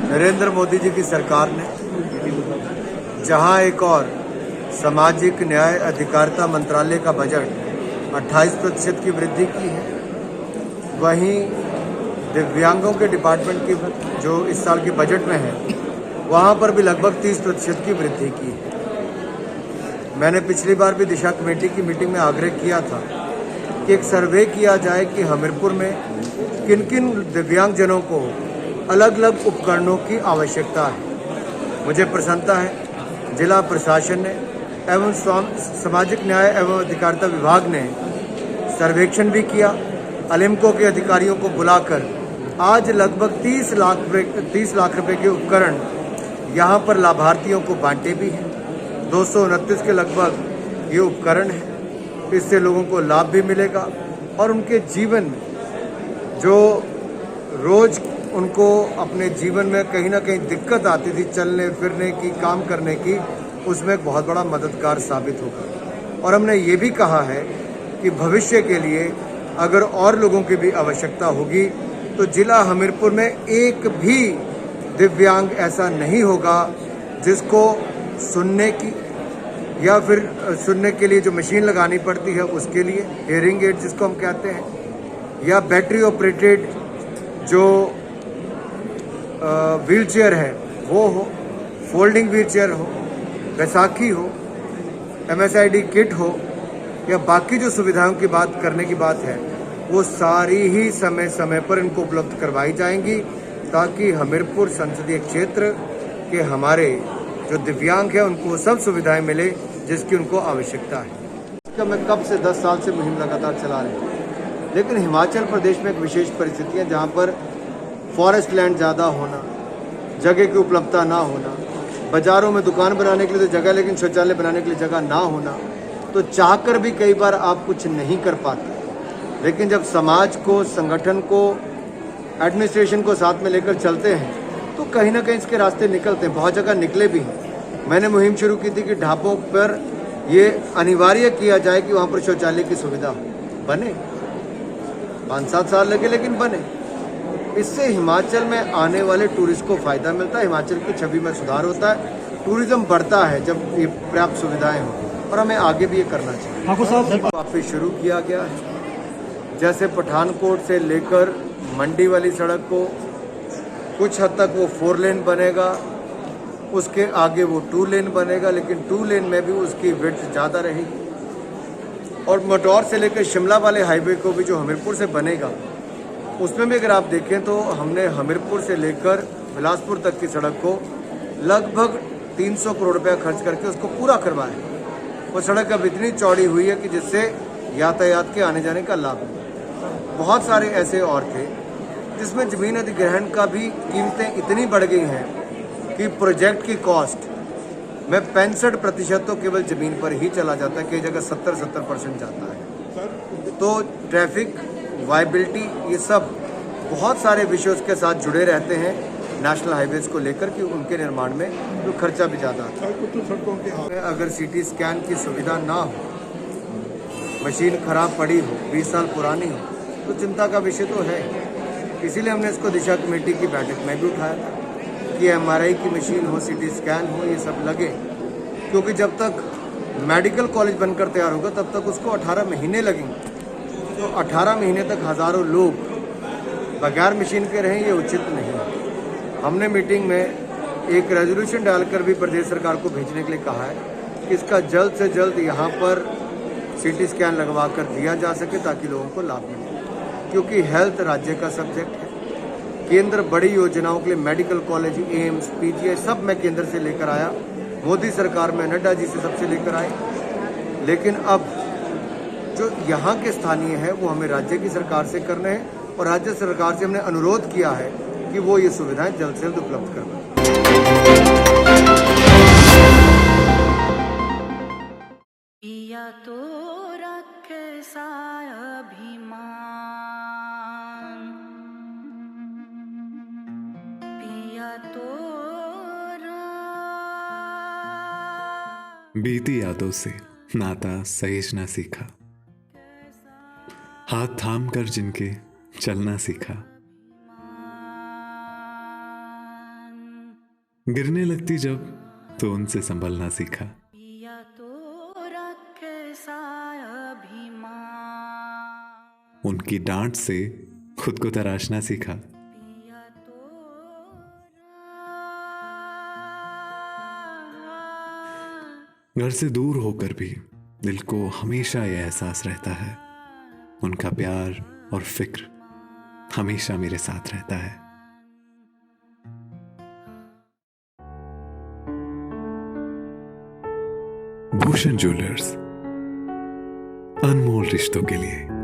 नरेंद्र मोदी जी की सरकार ने जहां एक और सामाजिक न्याय अधिकारिता मंत्रालय का बजट 28% की वृद्धि की है, वहीं दिव्यांगों के डिपार्टमेंट की जो इस साल के बजट में है वहां पर भी लगभग 30% की वृद्धि की है। मैंने पिछली बार भी दिशा कमेटी की मीटिंग में आग्रह किया था कि एक सर्वे किया जाए कि हमीरपुर में किन किन दिव्यांगजनों को अलग अलग उपकरणों की आवश्यकता है। मुझे प्रसन्नता है जिला प्रशासन ने एवं सामाजिक न्याय एवं अधिकारिता विभाग ने सर्वेक्षण भी किया। अलिम्को के अधिकारियों को बुलाकर आज लगभग 30 लाख रुपए के उपकरण यहाँ पर लाभार्थियों को बांटे भी हैं। 229 के लगभग ये उपकरण है। इससे लोगों को लाभ भी मिलेगा और उनके जीवन में जो रोज उनको अपने जीवन में कहीं ना कहीं दिक्कत आती थी चलने फिरने की, काम करने की, उसमें एक बहुत बड़ा मददगार साबित होगा। और हमने ये भी कहा है कि भविष्य के लिए अगर और लोगों की भी आवश्यकता होगी तो जिला हमीरपुर में एक भी दिव्यांग ऐसा नहीं होगा जिसको सुनने की या फिर सुनने के लिए जो मशीन लगानी पड़ती है उसके लिए हियरिंग एड जिसको हम कहते हैं, या बैटरी ऑपरेटेड जो व्हील चेयर है वो हो, फोल्डिंग व्हील चेयर हो, बैसाखी हो, MSID किट हो, या बाकी जो सुविधाओं की बात करने की बात है वो सारी ही समय समय पर इनको उपलब्ध करवाई जाएंगी ताकि हमीरपुर संसदीय क्षेत्र के हमारे जो दिव्यांग हैं उनको सब सुविधाएं मिले जिसकी उनको आवश्यकता है। इसका मैं कब से 10 साल से मुहिम लगातार चला रहे हैं, लेकिन हिमाचल प्रदेश में एक विशेष परिस्थिति है जहाँ पर फॉरेस्ट लैंड ज़्यादा होना, जगह की उपलब्धता ना होना, बाज़ारों में दुकान बनाने के लिए तो जगह लेकिन शौचालय बनाने के लिए जगह ना होना, तो चाहकर भी कई बार आप कुछ नहीं कर पाते। लेकिन जब समाज को, संगठन को, एडमिनिस्ट्रेशन को साथ में लेकर चलते हैं तो कहीं ना कहीं इसके रास्ते निकलते हैं। बहुत जगह निकले भी हैं। मैंने मुहिम शुरू की थी कि ढाबों पर ये अनिवार्य किया जाए कि वहाँ पर शौचालय की सुविधा हो, बने 5-7 साल लगे लेकिन बने। इससे हिमाचल में आने वाले टूरिस्ट को फ़ायदा मिलता है, हिमाचल की छवि में सुधार होता है, टूरिज्म बढ़ता है जब ये पर्याप्त सुविधाएँ हों, और हमें आगे भी ये करना चाहिए। वापस शुरू किया गया है, जैसे पठानकोट से लेकर मंडी वाली सड़क को कुछ हद तक वो 4 लेन बनेगा, उसके आगे वो 2 लेन बनेगा, लेकिन 2 लेन में भी उसकी विड्थ ज़्यादा रहेगी। और मटौर से लेकर शिमला वाले हाईवे को भी जो हमीरपुर से बनेगा उसमें भी अगर आप देखें तो हमने हमीरपुर से लेकर बिलासपुर तक की सड़क को लगभग 300 करोड़ रुपया खर्च करके उसको पूरा करवाया। वो सड़क अब इतनी चौड़ी हुई है कि जिससे यातायात के आने जाने का लाभ है। बहुत सारे ऐसे और थे जिसमें ज़मीन अधिग्रहण का भी कीमतें इतनी बढ़ गई हैं कि प्रोजेक्ट की कॉस्ट में 65% तो केवल ज़मीन पर ही चला जाता है, कई जगह 70% जाता है। तो ट्रैफिक, वायबिलिटी, ये सब बहुत सारे विषयों के साथ जुड़े रहते हैं नेशनल हाईवेज को लेकर कि उनके निर्माण में तो खर्चा भी ज़्यादा आता है। अगर CT स्कैन की सुविधा ना हो, मशीन खराब पड़ी हो, 20 साल पुरानी हो, तो चिंता का विषय तो है। इसीलिए हमने इसको दिशा कमेटी की बैठक में भी उठाया था कि MRI की मशीन हो, CT स्कैन हो, ये सब लगे, क्योंकि जब तक मेडिकल कॉलेज बनकर तैयार होगा तब तक उसको 18 महीने लगेंगे। तो 18 महीने तक हज़ारों लोग बगैर मशीन के रहें, ये उचित नहीं है। हमने मीटिंग में एक रेजोल्यूशन डालकर भी प्रदेश सरकार को भेजने के लिए कहा है कि इसका जल्द से जल्द यहाँ पर CT स्कैन लगवा कर दिया जा सके ताकि लोगों को लाभ मिले, क्योंकि हेल्थ राज्य का सब्जेक्ट है। केंद्र बड़ी योजनाओं के लिए मेडिकल कॉलेज, एम्स, PGI सब मैं केंद्र से लेकर आया, मोदी सरकार में नड्डा जी से सबसे लेकर आए, लेकिन अब जो यहाँ के स्थानीय है वो हमें राज्य की सरकार से करने हैं और राज्य सरकार से हमने अनुरोध किया है कि वो ये सुविधाएं जल्द से जल्द उपलब्ध करवाएं। बीती यादों से नाता सहेजना सीखा, हाथ थाम कर जिनके चलना सीखा, गिरने लगती जब तो उनसे संभलना सीखा। पिया तो कैसा अभिमान, उनकी डांट से खुद को तराशना सीखा। पिया तो घर से दूर होकर भी दिल को हमेशा यह एहसास रहता है, उनका प्यार और फिक्र हमेशा मेरे साथ रहता है। भूषण ज्वेलर्स, अनमोल रिश्तों के लिए।